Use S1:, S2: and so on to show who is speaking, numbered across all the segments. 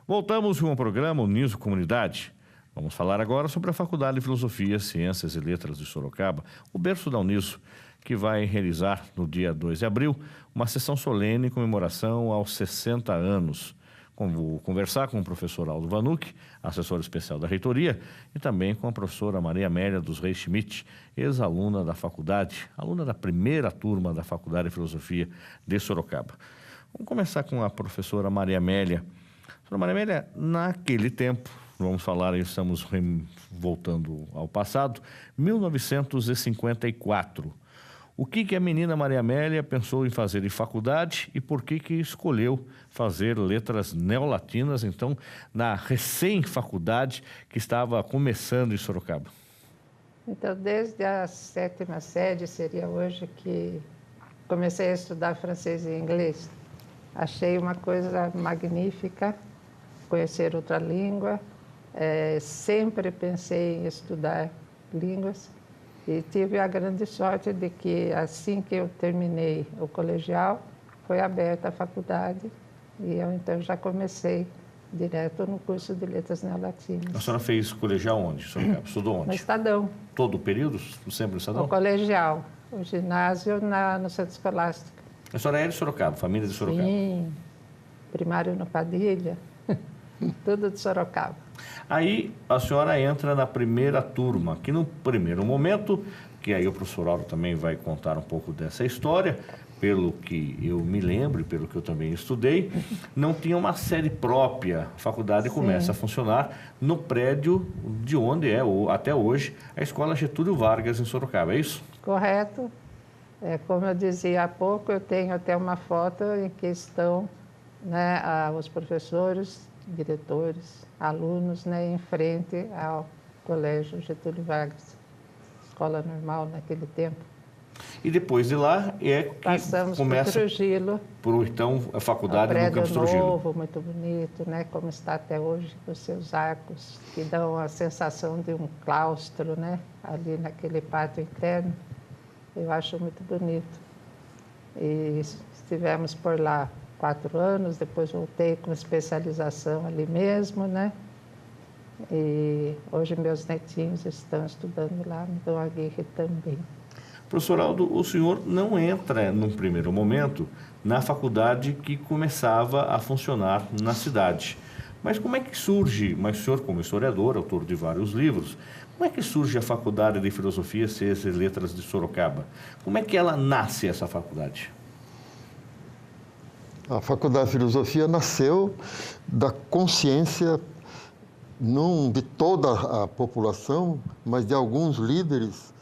S1: Voltamos com o programa Uniso Comunidade. Vamos falar agora sobre a Faculdade de Filosofia, Ciências e Letras de Sorocaba, o berço da Uniso, que vai realizar no dia 2 de abril uma sessão solene em comemoração aos 60 anos. Vou conversar com o professor Aldo Vanucchi, assessor especial da reitoria, e também com a professora Maria Amélia dos Reis Schmidt, ex-aluna da faculdade, aluna da primeira turma da Faculdade de Filosofia de Sorocaba. Vamos começar com a professora Maria Amélia. Professora Maria Amélia, naquele tempo, vamos falar, estamos voltando ao passado, 1954. O que a menina Maria Amélia pensou em fazer em faculdade e por que escolheu fazer letras neolatinas, então, na recém-faculdade que estava começando em Sorocaba?
S2: Então, desde a 7ª série, seria hoje, que comecei a estudar francês e inglês. Achei uma coisa magnífica, conhecer outra língua. Sempre pensei em estudar línguas. E tive a grande sorte de que, assim que eu terminei o colegial, foi aberta a faculdade e eu, então, já comecei direto no curso de Letras Neolatinas.
S1: A senhora fez colegial onde? Estudou onde?
S2: No Estadão.
S1: Todo o período? Sempre no Estadão?
S2: O colegial. O ginásio no Centro Escolástico.
S1: A senhora é de Sorocaba, família de Sorocaba?
S2: Sim. Primário no Padilha. Tudo de Sorocaba.
S1: Aí a senhora entra na primeira turma, que no primeiro momento, que aí o professor Aldo também vai contar um pouco dessa história, pelo que eu me lembro e pelo que eu também estudei, não tinha uma sede própria. A faculdade começa a funcionar no prédio de onde é, até hoje, a Escola Getúlio Vargas, em Sorocaba, é isso?
S2: Correto. Como eu dizia há pouco, eu tenho até uma foto em que estão, né, os professores, diretores, alunos, né, em frente ao Colégio Getúlio Vargas, escola normal naquele tempo.
S1: E depois de lá é que
S2: passamos
S1: começa
S2: por Trujillo,
S1: então a faculdade no Campus
S2: prédio
S1: Trujillo.
S2: novo, muito bonito, né, como está até hoje, com seus arcos, que dão a sensação de um claustro, né, ali naquele pátio interno. Eu acho muito bonito. E estivemos por lá 4 anos, depois voltei com especialização ali mesmo, né? E hoje meus netinhos estão estudando lá no Dom Aguirre também.
S1: Professor Aldo, o senhor não entra, num primeiro momento, na faculdade que começava a funcionar na cidade. Mas como é que surge, mas o senhor como historiador, autor de vários livros, como é que surge a Faculdade de Filosofia, Ciências e Letras de Sorocaba? Como é que ela nasce, essa faculdade?
S3: A Faculdade de Filosofia nasceu da consciência, não de toda a população, mas de alguns líderes,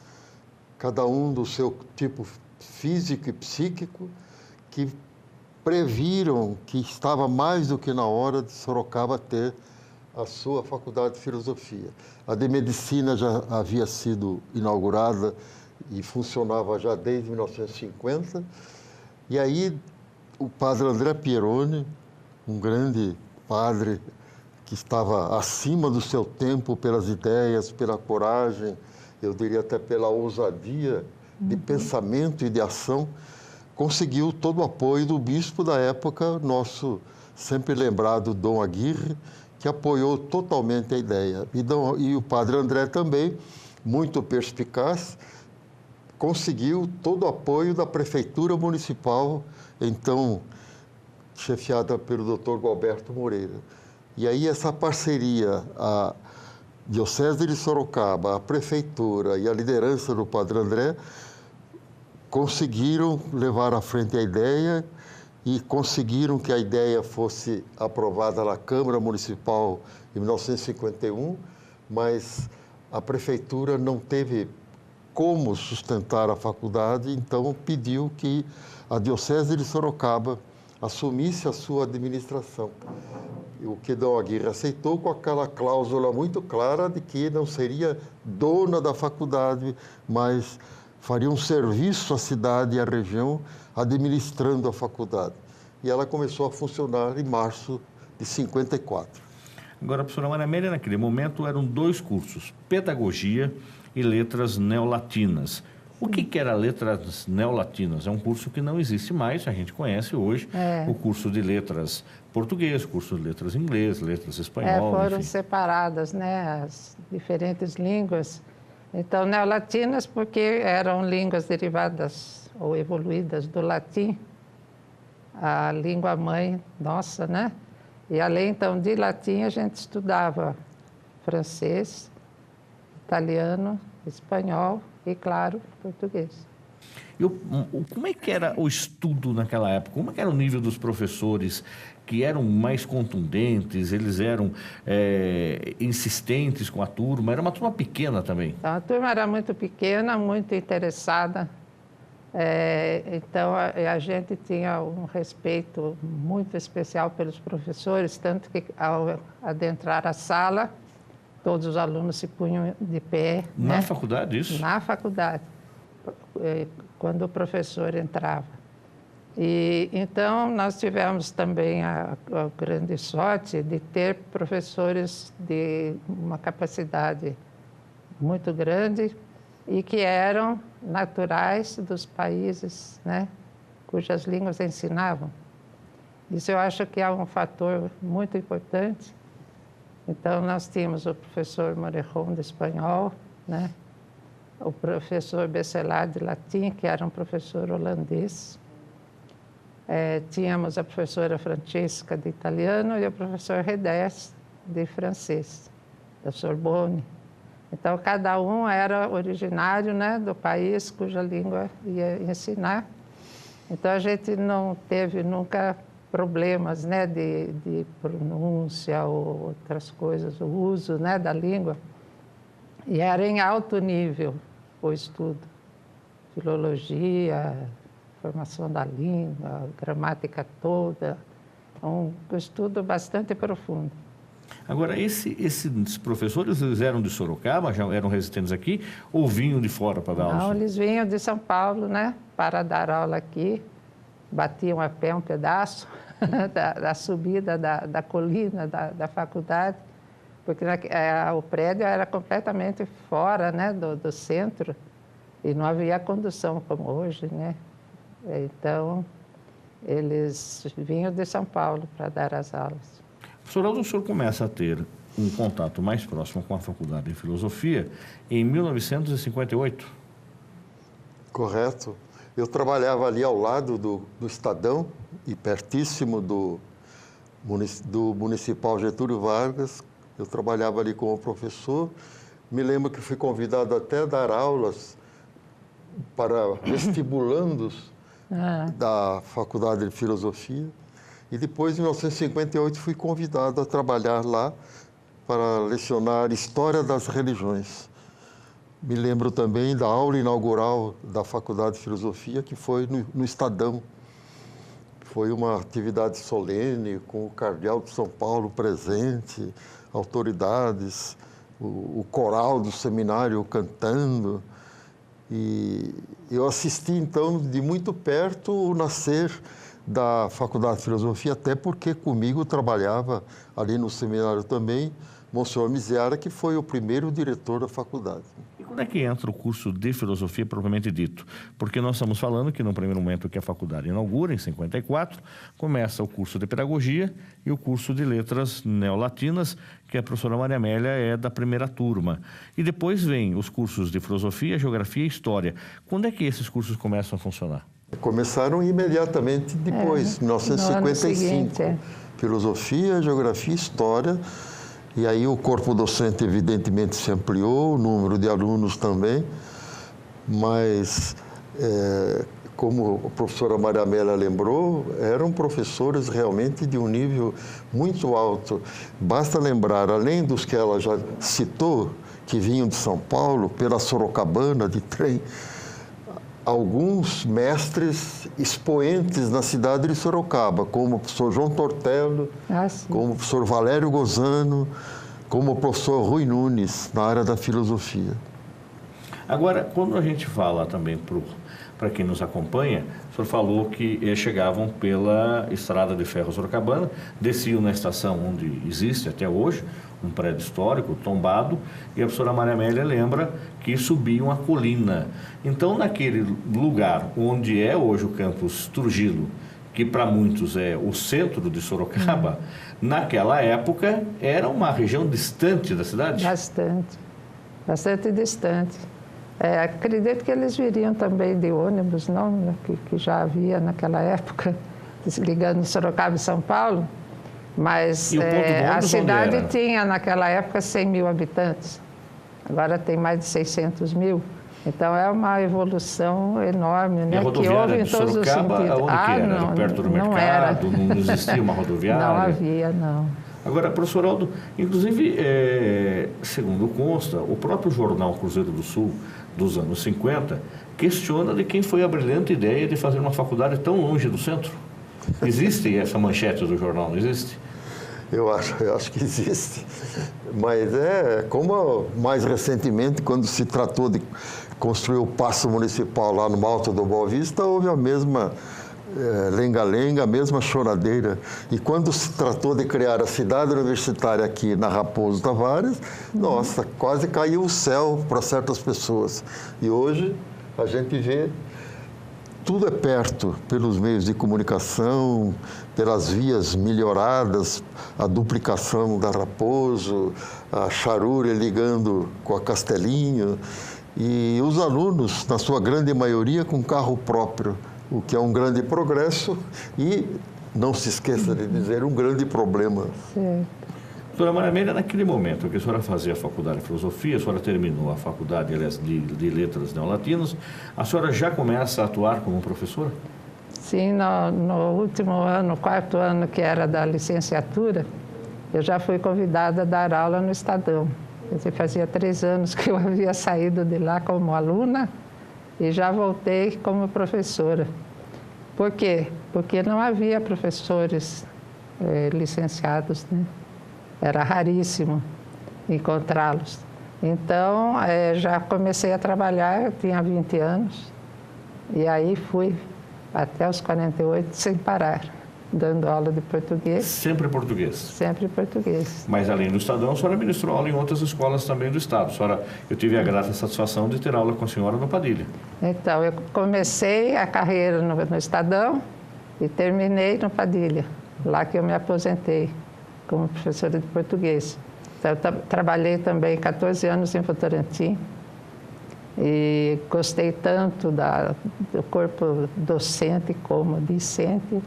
S3: cada um do seu tipo físico e psíquico, que previram que estava mais do que na hora de Sorocaba ter a sua Faculdade de Filosofia. A de Medicina já havia sido inaugurada e funcionava já desde 1950, e aí o padre André Pieroni, um grande padre que estava acima do seu tempo pelas ideias, pela coragem, eu diria até pela ousadia de pensamento e de ação, conseguiu todo o apoio do bispo da época, nosso sempre lembrado Dom Aguirre, que apoiou totalmente a ideia. E o padre André também, muito perspicaz, conseguiu todo o apoio da Prefeitura Municipal, então chefiada pelo Dr. Gualberto Moreira. E aí essa parceria, a Diocese de Sorocaba, a Prefeitura e a liderança do Padre André, conseguiram levar à frente a ideia e conseguiram que a ideia fosse aprovada na Câmara Municipal em 1951, mas a Prefeitura não teve como sustentar a faculdade, então pediu que a Diocese de Sorocaba assumisse a sua administração. O que Dom Aguirre aceitou com aquela cláusula muito clara de que não seria dona da faculdade, mas faria um serviço à cidade e à região administrando a faculdade. E ela começou a funcionar em março de 54.
S1: Agora, professora Maria Amélia, naquele momento eram 2 cursos, Pedagogia e Letras Neolatinas. O que era Letras Neolatinas? É um curso que não existe mais, a gente conhece hoje o curso de Letras Português, curso de Letras Inglês, Letras Espanhol,
S2: foram
S1: enfim.
S2: separadas, né, as diferentes línguas. Então, neolatinas porque eram línguas derivadas ou evoluídas do latim, a língua mãe nossa, né? E além, então, de latim, a gente estudava francês, italiano, espanhol e, claro, português.
S1: E como é que era o estudo naquela época? Como é que era o nível dos professores que eram mais contundentes? Eles eram insistentes com a turma? Era uma turma pequena também?
S2: Então, a turma era muito pequena, muito interessada. Então, a gente tinha um respeito muito especial pelos professores, tanto que, ao adentrar a sala, todos os alunos se punham de pé.
S1: Na
S2: né?
S1: faculdade, isso?
S2: Na faculdade, quando o professor entrava. E então nós tivemos também a grande sorte de ter professores de uma capacidade muito grande e que eram naturais dos países, né, cujas línguas ensinavam. Isso eu acho que é um fator muito importante. Então nós tínhamos o professor Morejon de espanhol, né, o professor Besselar de latim, que era um professor holandês. Tínhamos a professora Francesca de italiano e o professor Redés de francês, da Sorbonne. Então, cada um era originário, né, do país cuja língua ia ensinar. Então, a gente não teve nunca problemas, né, de pronúncia ou outras coisas, o uso, né, da língua. E era em alto nível o estudo, filologia, formação da língua, gramática toda, um estudo bastante profundo.
S1: Agora, esses professores, eles eram de Sorocaba, já eram residentes aqui, ou vinham de fora para dar aula?
S2: Não, eles vinham de São Paulo, né, para dar aula aqui, batiam a pé um pedaço da subida da colina da faculdade, porque o prédio era completamente fora, né, do centro e não havia condução como hoje, né? Então, eles vinham de São Paulo para dar as aulas.
S1: Professor Aldo, o senhor começa a ter um contato mais próximo com a Faculdade de Filosofia em 1958?
S3: Correto. Eu trabalhava ali ao lado do Estadão e pertíssimo do Municipal Getúlio Vargas. Eu trabalhava ali como professor. Me lembro que fui convidado até a dar aulas para vestibulandos da Faculdade de Filosofia. E depois, em 1958, fui convidado a trabalhar lá para lecionar História das Religiões. Me lembro também da aula inaugural da Faculdade de Filosofia, que foi no Estadão. Foi uma atividade solene, com o Cardeal de São Paulo presente, autoridades, o coral do seminário cantando. E eu assisti, então, de muito perto o nascer da Faculdade de Filosofia, até porque comigo trabalhava ali no seminário também Monsenhor Miziara, que foi o primeiro diretor da faculdade.
S1: E quando é que entra o curso de filosofia propriamente dito? Porque nós estamos falando que no primeiro momento que a faculdade inaugura, em 54, começa o curso de pedagogia e o curso de letras neolatinas, que a professora Maria Amélia é da primeira turma. E depois vem os cursos de filosofia, geografia e história. Quando é que esses cursos começam a funcionar?
S3: Começaram imediatamente depois, em 1955. Filosofia, geografia e história. E aí o corpo docente, evidentemente, se ampliou, o número de alunos também, mas, como a professora Maria Amélia lembrou, eram professores realmente de um nível muito alto. Basta lembrar, além dos que ela já citou, que vinham de São Paulo, pela Sorocabana, de trem, alguns mestres expoentes na cidade de Sorocaba, como o professor João Tortello, como o professor Valério Gozano, como o professor Rui Nunes, na área da filosofia.
S1: Agora, quando a gente fala também para para quem nos acompanha, o senhor falou que chegavam pela estrada de ferro Sorocabana, desciam na estação onde existe até hoje um prédio histórico tombado, e a professora Maria Amélia lembra que subiam a colina. Então, naquele lugar onde é hoje o campus Trujillo, que para muitos é o centro de Sorocaba, naquela época era uma região distante da cidade?
S2: Bastante distante. Acredito que eles viriam também de ônibus, não? Né? Que já havia naquela época, ligando Sorocaba e São Paulo. Mas a cidade tinha naquela época 100 mil habitantes. Agora tem mais de 600 mil. Então é uma evolução enorme, né?
S1: E a rodoviária de Sorocaba, onde que era?
S2: Não,
S1: era perto do mercado? Não existia uma rodoviária?
S2: Não havia, não.
S1: Agora, professor Aldo, inclusive, segundo consta, o próprio jornal Cruzeiro do Sul, dos anos 50, questiona de quem foi a brilhante ideia de fazer uma faculdade tão longe do centro. Existe essa manchete do jornal, não existe?
S3: Eu acho que existe. Mas como mais recentemente, quando se tratou de construir o Paço Municipal lá no Alto do Boa Vista, houve a mesma lenga-lenga, a mesma choradeira. E quando se tratou de criar a cidade universitária aqui na Raposo Tavares, nossa, quase caiu o céu para certas pessoas. E hoje a gente vê tudo é perto, pelos meios de comunicação, pelas vias melhoradas, a duplicação da Raposo, a Charúria ligando com a Castelinho, e os alunos, na sua grande maioria, com carro próprio, o que é um grande progresso e, não se esqueça de dizer, um grande problema.
S2: Sim.
S1: Doutora Maria Amélia, naquele momento que a senhora fazia a faculdade de filosofia, a senhora terminou a faculdade de letras neolatinas, a senhora já começa a atuar como professora?
S2: Sim, no último ano, quarto ano, que era da licenciatura, eu já fui convidada a dar aula no Estadão. Quer dizer, fazia 3 anos que eu havia saído de lá como aluna e já voltei como professora. Por quê? Porque não havia professores licenciados, né? Era raríssimo encontrá-los. Então, já comecei a trabalhar, eu tinha 20 anos, e aí fui até os 48 sem parar, dando aula de português.
S1: Sempre português?
S2: Sempre português.
S1: Mas, além do Estadão, a senhora ministrou aula em outras escolas também do Estado. Eu tive a grata satisfação de ter aula com a senhora no Padilha.
S2: Então, eu comecei a carreira no Estadão e terminei no Padilha, lá que eu me aposentei como professora de português. Então, eu trabalhei também 14 anos em Votorantim e gostei tanto do corpo docente como discente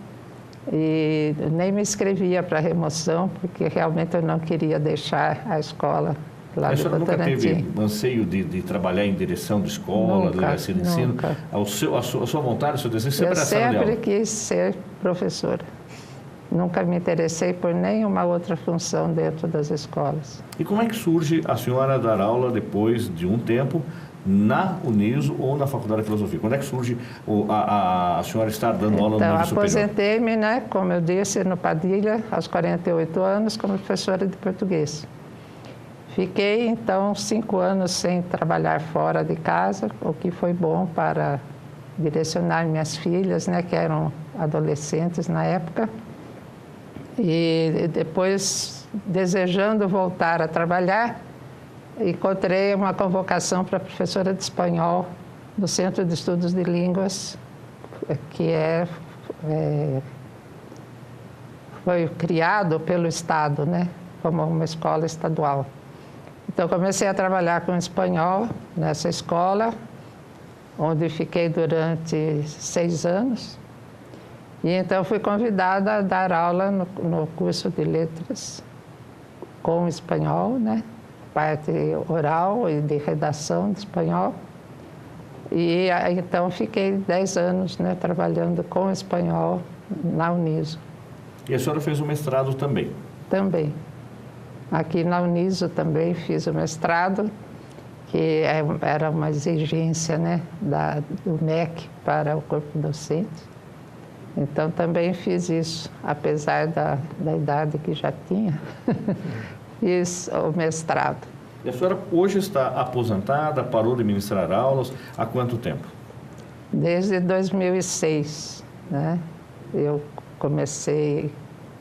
S2: e nem me inscrevia para remoção, porque realmente eu não queria deixar a escola lá de Votorantim. A senhora nunca
S1: teve anseio de trabalhar em direção de escola,
S2: nunca,
S1: de ensino? A sua vontade, o seu desejo sempre era sala de aula?
S2: Eu sempre quis ser professora. Nunca me interessei por nenhuma outra função dentro das escolas.
S1: E como é que surge a senhora dar aula depois de um tempo na Uniso ou na Faculdade de Filosofia? Quando é que surge a senhora estar dando aula no nível superior?
S2: Então, aposentei-me, né, como eu disse, no Padilha, aos 48 anos, como professora de português. Fiquei, então, 5 anos sem trabalhar fora de casa, o que foi bom para direcionar minhas filhas, né, que eram adolescentes na época. E depois, desejando voltar a trabalhar, encontrei uma convocação para professora de espanhol no Centro de Estudos de Línguas, que foi criado pelo Estado, né, como uma escola estadual. Então, comecei a trabalhar com espanhol nessa escola, onde fiquei durante 6 anos. E então fui convidada a dar aula no curso de letras com espanhol, né? Parte oral e de redação de espanhol. E então fiquei 10 anos, né, trabalhando com espanhol na Uniso.
S1: E a senhora fez o mestrado também?
S2: Também. Aqui na Uniso também fiz o mestrado, que era uma exigência, né, do MEC para o corpo docente. Então, também fiz isso, apesar da idade que já tinha, fiz o mestrado.
S1: E a senhora hoje está aposentada, parou de ministrar aulas, há quanto tempo?
S2: Desde 2006, né? Eu comecei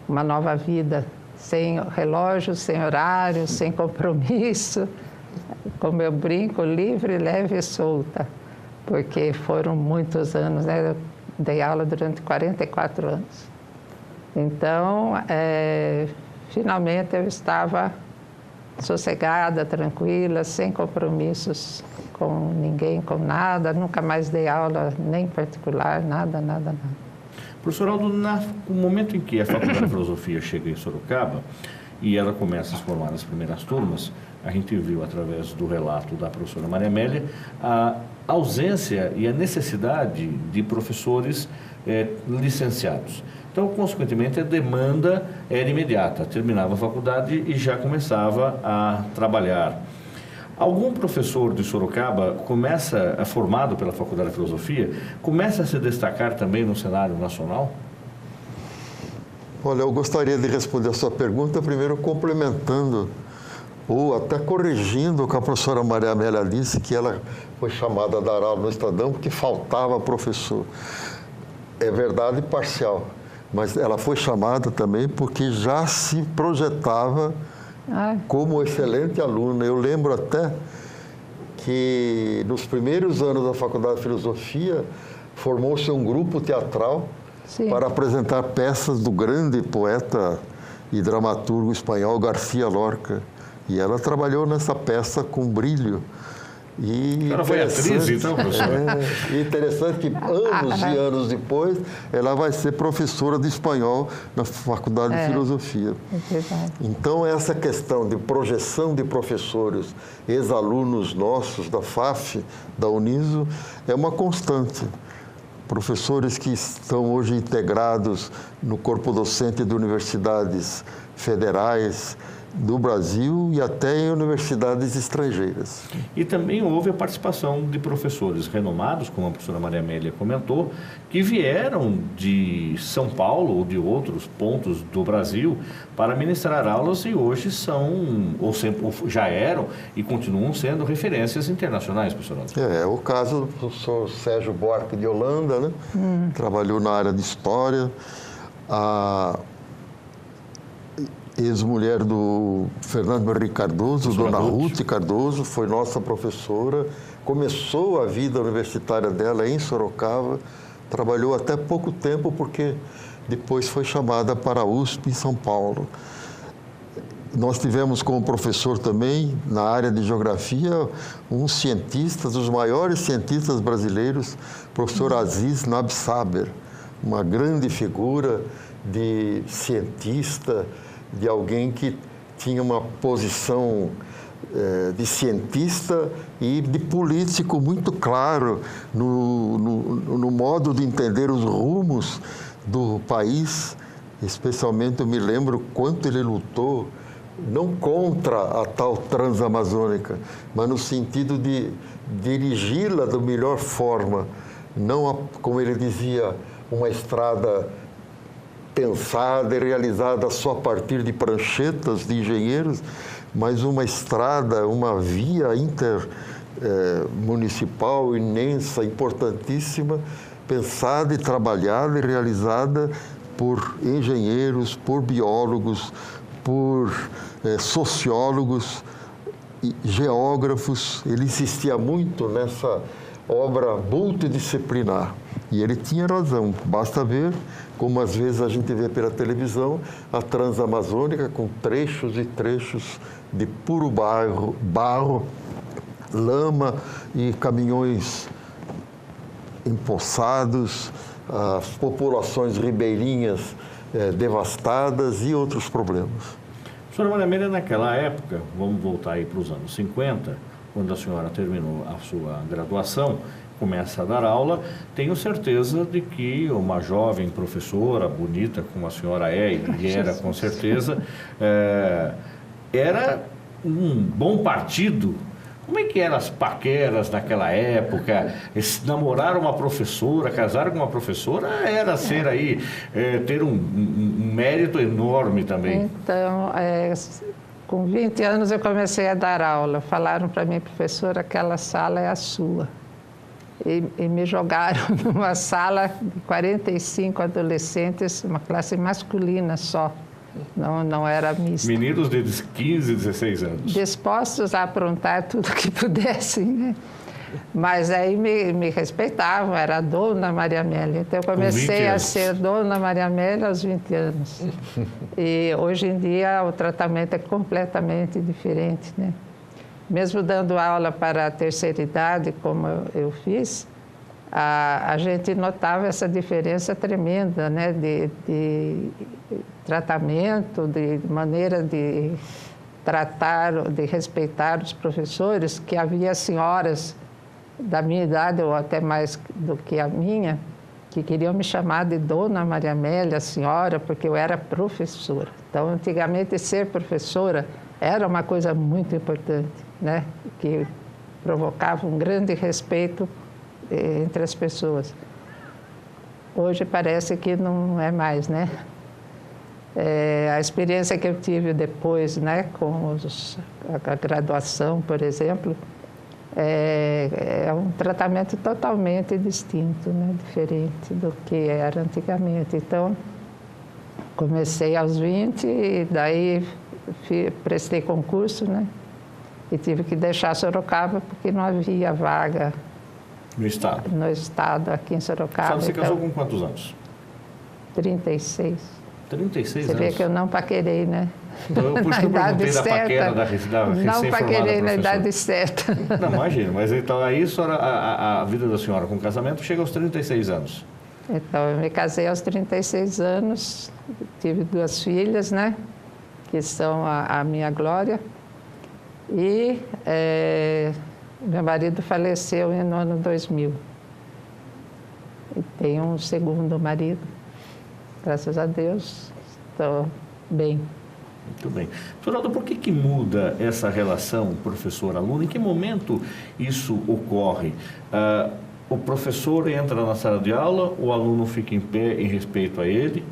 S2: uma nova vida, sem relógio, sem horário, sem compromisso, como eu brinco, livre, leve e solta, porque foram muitos anos, né? Eu dei aula durante 44 anos. Então, finalmente eu estava sossegada, tranquila, sem compromissos com ninguém, com nada, nunca mais dei aula, nem particular, nada.
S1: Professor Aldo, no momento em que a Faculdade de Filosofia chega em Sorocaba e ela começa a se formar nas primeiras turmas, a gente viu através do relato da professora Maria Amélia a ausência e a necessidade de professores licenciados. Então, consequentemente, a demanda era imediata. Terminava a faculdade e já começava a trabalhar. Algum professor de Sorocaba formado pela Faculdade de Filosofia, começa a se destacar também no cenário nacional?
S3: Olha, eu gostaria de responder a sua pergunta, primeiro complementando, ou até corrigindo o que a professora Maria Amélia disse, que ela foi chamada a dar aula no Estadão porque faltava professor. É verdade parcial, mas ela foi chamada também porque já se projetava como excelente aluna. Eu lembro até que nos primeiros anos da Faculdade de Filosofia formou-se um grupo teatral para apresentar peças do grande poeta e dramaturgo espanhol García Lorca. E ela trabalhou nessa peça com brilho. E
S1: ela foi atriz, então, professor?
S3: Interessante que anos e anos depois ela vai ser professora de espanhol na Faculdade de Filosofia. Então, essa questão de projeção de professores, ex-alunos nossos da FAF, da Uniso, é uma constante. Professores que estão hoje integrados no corpo docente de universidades federais do Brasil e até em universidades estrangeiras.
S1: E também houve a participação de professores renomados, como a professora Maria Amélia comentou, que vieram de São Paulo ou de outros pontos do Brasil para ministrar aulas e hoje são, ou já eram e continuam sendo referências internacionais, professor.
S3: É o caso do professor Sérgio Buarque de Holanda, né? Trabalhou na área de História. A ex-mulher do Fernando Henrique Cardoso, Dona Ruth Cardoso, foi nossa professora, começou a vida universitária dela em Sorocaba, trabalhou até pouco tempo porque depois foi chamada para a USP em São Paulo. Nós tivemos como professor também, na área de geografia, um cientista, dos maiores cientistas brasileiros, professor Aziz Nabsaber, uma grande figura de cientista, de alguém que tinha uma posição de cientista e de político muito claro no modo de entender os rumos do país. Especialmente eu me lembro quanto ele lutou, não contra a tal transamazônica, mas no sentido de dirigi-la da melhor forma, não, como ele dizia, uma estrada pensada e realizada só a partir de pranchetas de engenheiros, mas uma estrada, uma via intermunicipal imensa, importantíssima, pensada e trabalhada e realizada por engenheiros, por biólogos, por sociólogos e geógrafos. Ele insistia muito nessa obra multidisciplinar. E ele tinha razão, basta ver, como às vezes a gente vê pela televisão, a Transamazônica com trechos e trechos de puro barro, lama e caminhões empoçados, as populações ribeirinhas devastadas e outros problemas.
S1: Senhora Maria Amélia, naquela época, vamos voltar aí para os anos 50, quando a senhora terminou a sua graduação, começa a dar aula, tenho certeza de que uma jovem professora, bonita como a senhora é e era com certeza, era um bom partido. Como é que eram as paqueras naquela época? Namorar uma professora, casar com uma professora, era ser aí, ter um mérito enorme também.
S2: Então, com 20 anos eu comecei a dar aula. Falaram para mim, professora, aquela sala é a sua. e me jogaram numa sala de 45 adolescentes, uma classe masculina só, não era mista.
S1: Meninos de 15, 16 anos.
S2: Dispostos a aprontar tudo que pudessem, né? Mas aí me respeitavam, era a Dona Maria Amélia. Então eu comecei a ser Dona Maria Amélia aos 20 anos. E hoje em dia o tratamento é completamente diferente, né? Mesmo dando aula para a terceira idade, como eu fiz, a gente notava essa diferença tremenda, né? De tratamento, de maneira de tratar, de respeitar os professores, que havia senhoras da minha idade, ou até mais do que a minha, que queriam me chamar de Dona Maria Amélia, senhora, porque eu era professora. Então, antigamente, ser professora era uma coisa muito importante, né? Que provocava um grande respeito entre as pessoas. Hoje parece que não é mais, né? A experiência que eu tive depois, né, com a graduação, por exemplo, é um tratamento totalmente distinto, né, diferente do que era antigamente. Então, comecei aos 20 e daí prestei concurso, né, e tive que deixar Sorocaba porque não havia vaga
S1: no estado.
S2: No estado, aqui em Sorocaba.
S1: Você casou com quantos anos?
S2: 36.
S1: 36
S2: Você
S1: anos.
S2: vê que eu não paquerei, né?
S1: Então, por isso que eu perguntei da paquera da recém-formada.
S2: Não paquerei na idade certa.
S1: Não, imagina, mas então aí a vida da senhora com casamento chega aos 36 anos.
S2: Então, eu me casei aos 36 anos, tive 2 filhas, né? Que são a minha glória. E meu marido faleceu no ano 2000. E tenho um segundo marido. Graças a Deus, estou bem.
S1: Muito bem. Doutor, por que muda essa relação professor-aluno? Em que momento isso ocorre? O professor entra na sala de aula, o aluno fica em pé em respeito a ele.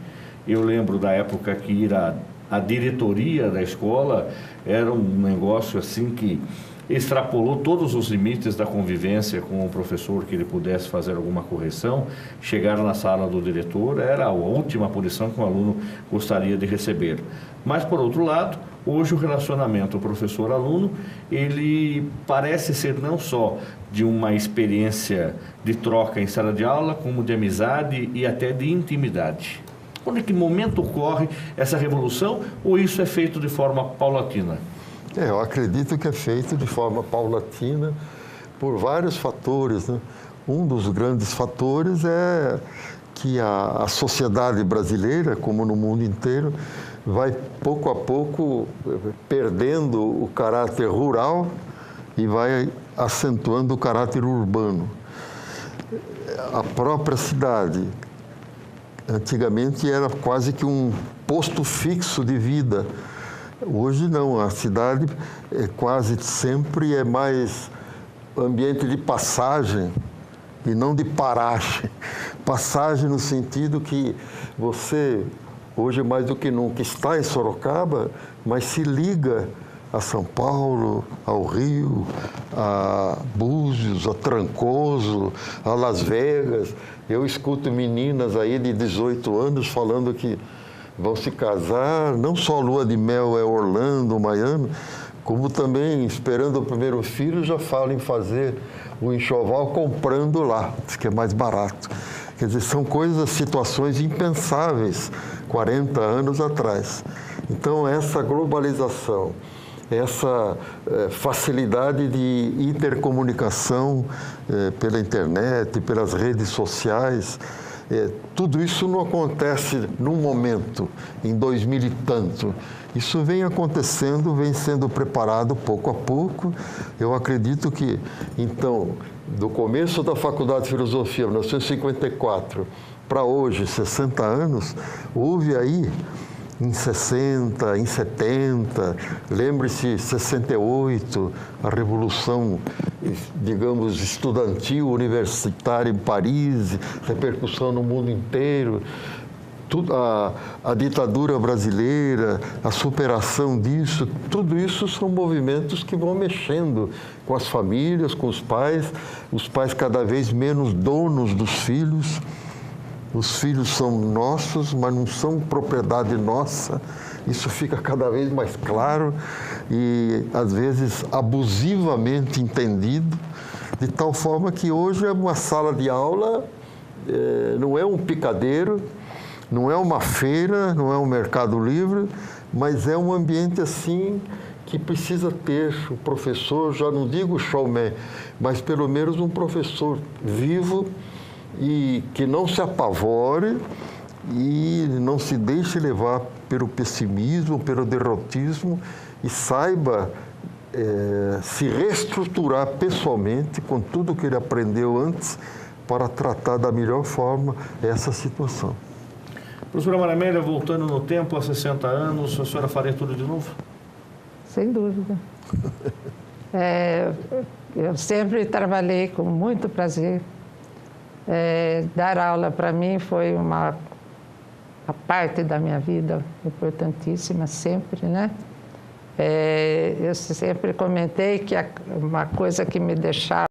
S1: Eu lembro da época que ir à diretoria da escola era um negócio assim que extrapolou todos os limites da convivência com o professor, que ele pudesse fazer alguma correção. Chegar na sala do diretor era a última punição que um aluno gostaria de receber. Mas, por outro lado, hoje o relacionamento professor-aluno, ele parece ser não só de uma experiência de troca em sala de aula, como de amizade e até de intimidade. Quando, em que momento ocorre essa revolução, ou isso é feito de forma paulatina?
S3: Eu acredito que é feito de forma paulatina por vários fatores, né? Um dos grandes fatores é que a sociedade brasileira, como no mundo inteiro, vai pouco a pouco perdendo o caráter rural e vai acentuando o caráter urbano. A própria cidade, antigamente, era quase que um posto fixo de vida. Hoje não, a cidade quase sempre é mais ambiente de passagem e não de paragem. Passagem no sentido que você, hoje mais do que nunca, está em Sorocaba, mas se liga a São Paulo, ao Rio, a Búzios, a Trancoso, a Las Vegas. Eu escuto meninas aí de 18 anos falando que vão se casar, não só lua de mel é Orlando, Miami, como também, esperando o primeiro filho, já falam em fazer o enxoval comprando lá, que é mais barato. Quer dizer, são coisas, situações impensáveis 40 anos atrás. Então, essa globalização, essa facilidade de intercomunicação pela internet, pelas redes sociais, tudo isso não acontece num momento, em 2000 e tanto. Isso vem acontecendo, vem sendo preparado pouco a pouco. Eu acredito que, então, do começo da Faculdade de Filosofia, 1954, para hoje, 60 anos, houve aí, em 60, em 70, lembre-se, 68, a Revolução, digamos, estudantil, universitária em Paris, repercussão no mundo inteiro. a ditadura brasileira, a superação disso, tudo isso são movimentos que vão mexendo com as famílias, com os pais cada vez menos donos dos filhos. Os filhos são nossos, mas não são propriedade nossa. Isso fica cada vez mais claro e, às vezes, abusivamente entendido, de tal forma que hoje é uma sala de aula, não é um picadeiro, não é uma feira, não é um mercado livre, mas é um ambiente assim que precisa ter o professor, já não digo showman, mas pelo menos um professor vivo e que não se apavore e não se deixe levar pelo pessimismo, pelo derrotismo e saiba se reestruturar pessoalmente com tudo que ele aprendeu antes para tratar da melhor forma essa situação.
S1: Professora Maria Amélia, voltando no tempo, há 60 anos, a senhora faria tudo de novo?
S2: Sem dúvida. Eu sempre trabalhei com muito prazer. Dar aula para mim foi uma parte da minha vida importantíssima, sempre, né? Eu sempre comentei que uma coisa que me deixava